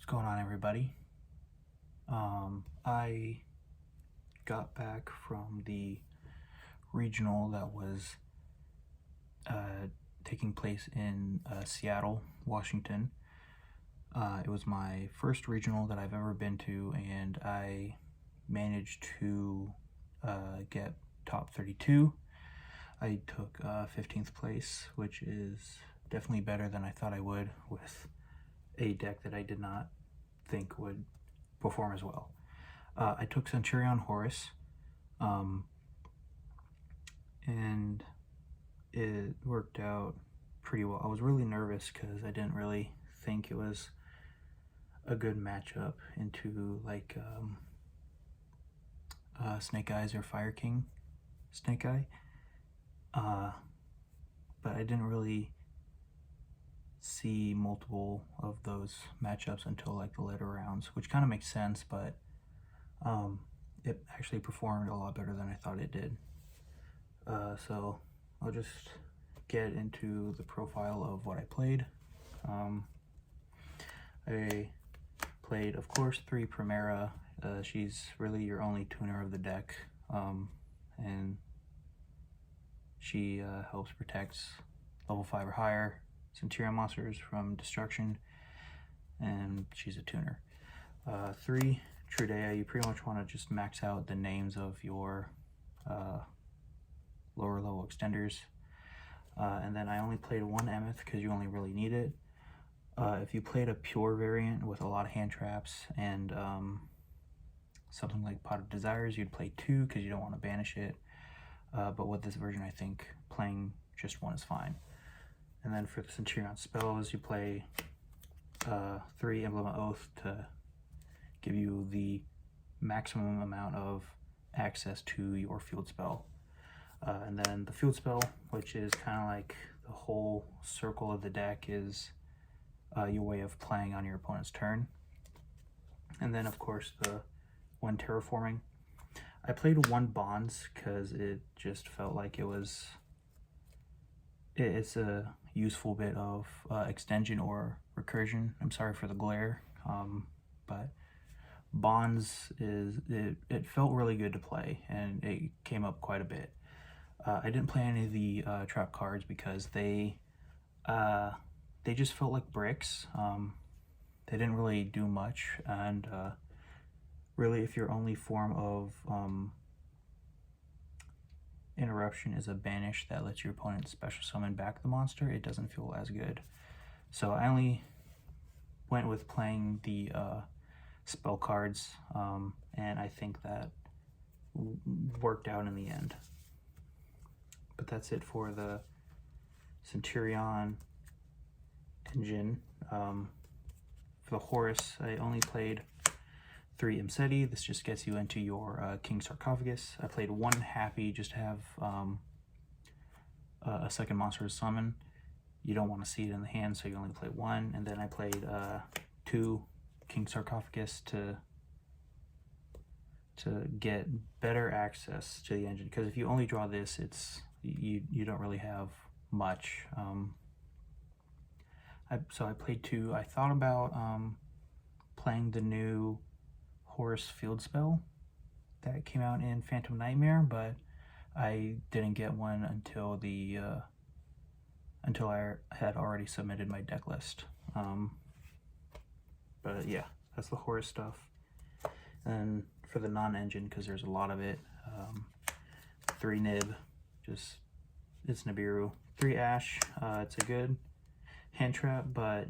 What's going on, everybody? I got back from the regional that was taking place in Seattle, Washington. It was my first regional that I've ever been to, and I managed to get top 32. I took 15th place, which is definitely better than I thought I would with a deck that I did not think would perform as well. I took Centur-ion Horus, and it worked out pretty well. I was really nervous because I didn't really think it was a good matchup into like Snake Eyes or Fire King Snake Eye, but I didn't really see multiple of those matchups until like the later rounds, which kind of makes sense, but it actually performed a lot better than I thought it did. So I'll just get into the profile of what I played. I played, of course, 3 Primera. She's really your only tuner of the deck, and she helps protect level 5 or higher Centur-ion monsters from destruction, and she's a tuner. 3 Trudea, you pretty much want to just max out the names of your lower level extenders. And then I only played 1 Emeth because you only really need it. If you played a pure variant with a lot of hand traps and something like Pot of Desires, you'd play 2 because you don't want to banish it. But with this version, I think playing just 1 is fine. And then for the Centur-ion spells, you play 3 Emblem of Oath to give you the maximum amount of access to your field spell. And then the field spell, which is kind of like the whole circle of the deck, is your way of playing on your opponent's turn. And then, of course, the 1 terraforming. I played 1 bonds because it just felt like it's a useful bit of extension or recursion. I'm sorry for the glare, but bonds it felt really good to play, and it came up quite a bit. I didn't play any of the trap cards because they just felt like bricks. They didn't really do much, and really, if your only form of interruption is a banish that lets your opponent special summon back the monster, it doesn't feel as good. So I only went with playing the spell cards, and I think that worked out in the end. But that's it for the Centur-ion engine. For the Horus, I only played 3 Imseti. This just gets you into your King Sarcophagus. I played 1 Happy just to have a second monster to summon. You don't want to see it in the hand, so you only play 1. And then I played 2 King Sarcophagus to get better access to the engine. Because if you only draw this, you don't really have much. So I played 2. I thought about playing the new Horus field spell that came out in Phantom Nightmare, but I didn't get one until I had already submitted my deck list. But yeah, that's the Horus stuff. And for the non-engine, because there's a lot of it, 3 Nib, just it's Nibiru. 3 Ash, it's a good hand trap, but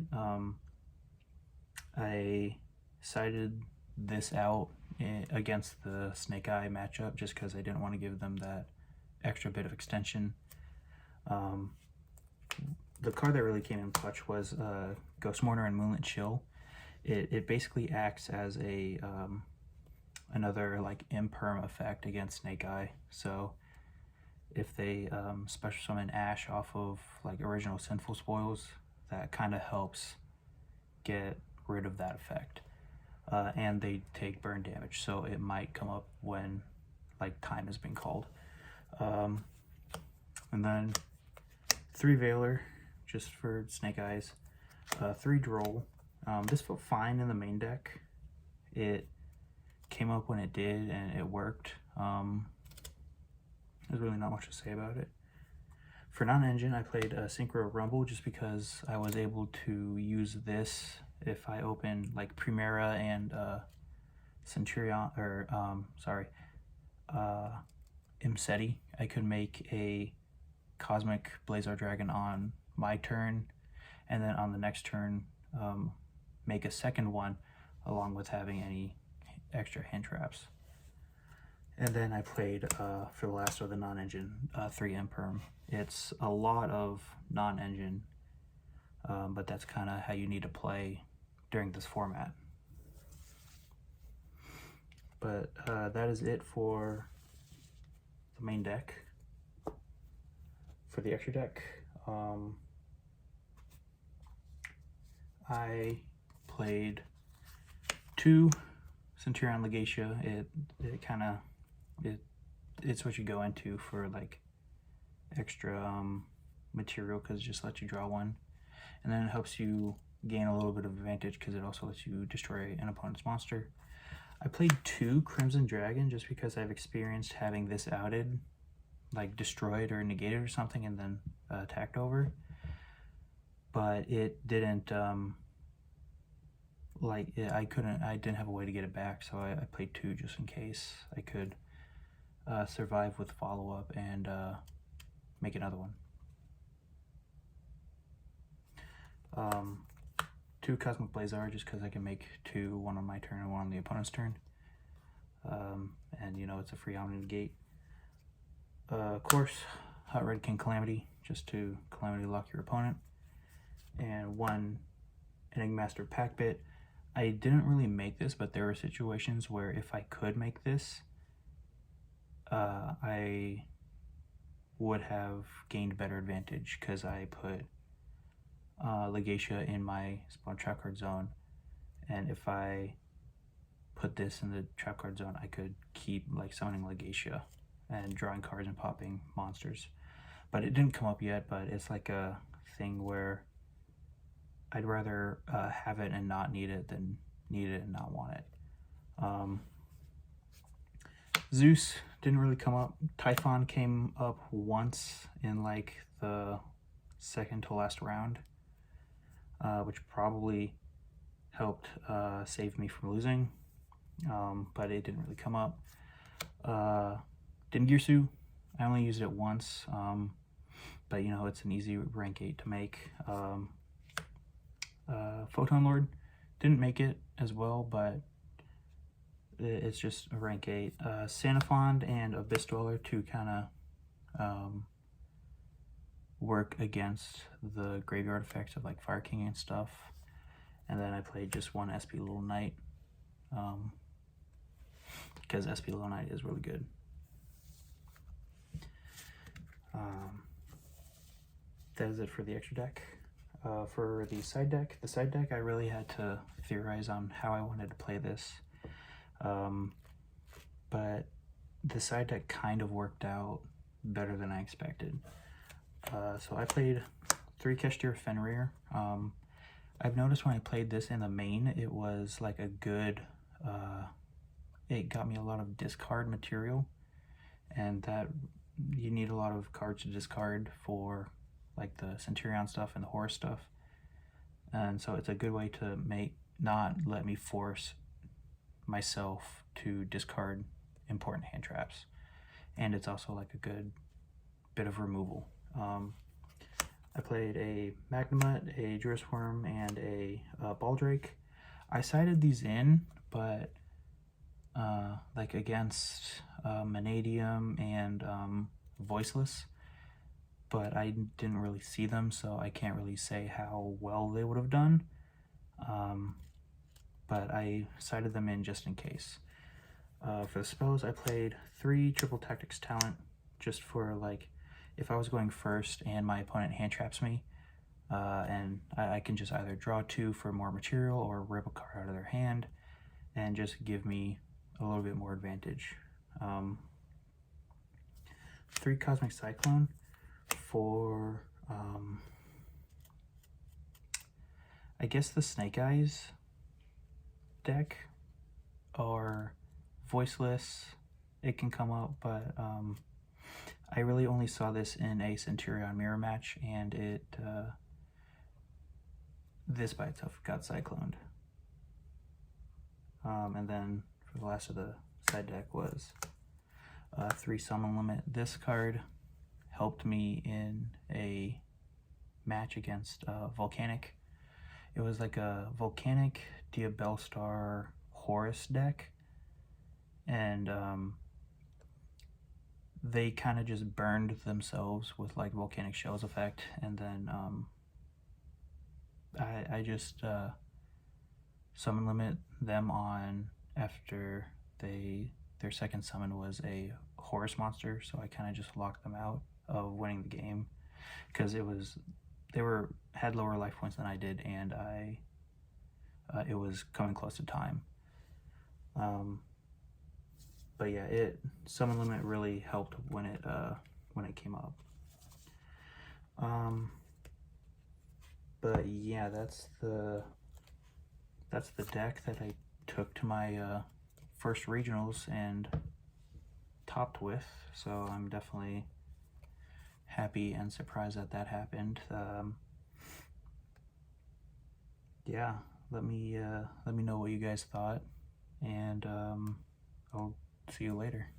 I sided this out against the Snake Eye matchup just because I didn't want to give them that extra bit of extension. The card that really came in clutch was Ghost Mourner and Moonlit Chill. It basically acts as a another like imperm effect against Snake Eye. So if they special summon Ash off of like original Sinful Spoils, that kind of helps get rid of that effect. And they take burn damage, so it might come up when like time has been called. And then 3 Veiler, just for Snake Eyes, 3 Droll, This felt fine in the main deck. It came up when it did, and it worked. There's really not much to say about it. For non-engine, I played Synchro Rumble just because I was able to use this if I open like Primera and Centur-ion, or Imseti. I could make a Cosmic Blazar Dragon on my turn, and then on the next turn make a second one along with having any extra hand traps. And then I played, for the last of the non-engine, 3 Imperm. It's a lot of non-engine, but that's kind of how you need to play during this format. But that is it for the main deck. For the extra deck, I played 2 Centur-ion Legatia. It's what you go into for like extra material, because it just lets you draw 1, and then it helps you gain a little bit of advantage because it also lets you destroy an opponent's monster. I played 2 Crimson Dragon just because I've experienced having this outed, like destroyed or negated or something, and then attacked over, but it didn't I didn't have a way to get it back, so I played 2 just in case I could survive with follow-up and make another one. 2 Cosmic Blazar just because I can make 2, one on my turn and one on the opponent's turn, and you know, it's a free Omni Negate. Of course, Hot Red King Calamity just to Calamity lock your opponent, and 1 Enigmaster Pack Bit. I didn't really make this, but there were situations where if I could make this, I would have gained better advantage because I put Legatia in my spawn trap card zone, and if I put this in the trap card zone, I could keep like summoning Legatia and drawing cards and popping monsters. But it didn't come up yet, but it's like a thing where I'd rather have it and not need it than need it and not want it. Zeus didn't really come up. Typhon came up once in like the second to last round, which probably helped save me from losing, but it didn't really come up. Dingirsu, I only used it once, but you know, it's an easy rank 8 to make. Photon Lord didn't make it as well, but it's just a rank 8. Sanafond and Abyss Dweller to kind of work against the graveyard effects of like Fire King and stuff. And then I played just 1 SP Little Knight, because SP Little Knight is really good. That is it for the extra deck. For the side deck, I really had to theorize on how I wanted to play this, but the side deck kind of worked out better than I expected. So I played 3 Keshtir Fenrir. I've noticed when I played this in the main, it was like a good, it got me a lot of discard material, and that you need a lot of cards to discard for like the Centur-ion stuff and the Horus stuff, and so it's a good way to not let me force myself to discard important hand traps, and it's also like a good bit of removal. I played a Magnamut, a Juris Worm, and a Baldrake. I sided these in, but like against Manadium and Voiceless, but I didn't really see them, so I can't really say how well they would have done, but I sided them in just in case. For the spells, I played 3 Triple Tactics Talent, just for like, if I was going first and my opponent hand traps me, and I can just either draw 2 for more material or rip a card out of their hand and just give me a little bit more advantage. 3 Cosmic Cyclone for, I I guess the Snake Eyes deck are voiceless. It can come up, but I really only saw this in a Centur-ion mirror match, and this by itself got cycloned. And then for the last of the side deck was 3 summon limit. This card helped me in a match against Volcanic. It was like a Volcanic Diabellstar Horus deck, and they kind of just burned themselves with like Volcanic Shells effect, and then I just summon limit them on after their second summon was a Horus monster, so I kind of just locked them out of winning the game because they had lower life points than I did, and it was coming close to time. But yeah, summon limit really helped when it came up. But yeah, that's the deck that I took to my first regionals and topped with. So I'm definitely happy and surprised that happened. Yeah, let me know what you guys thought, and I'll see you later.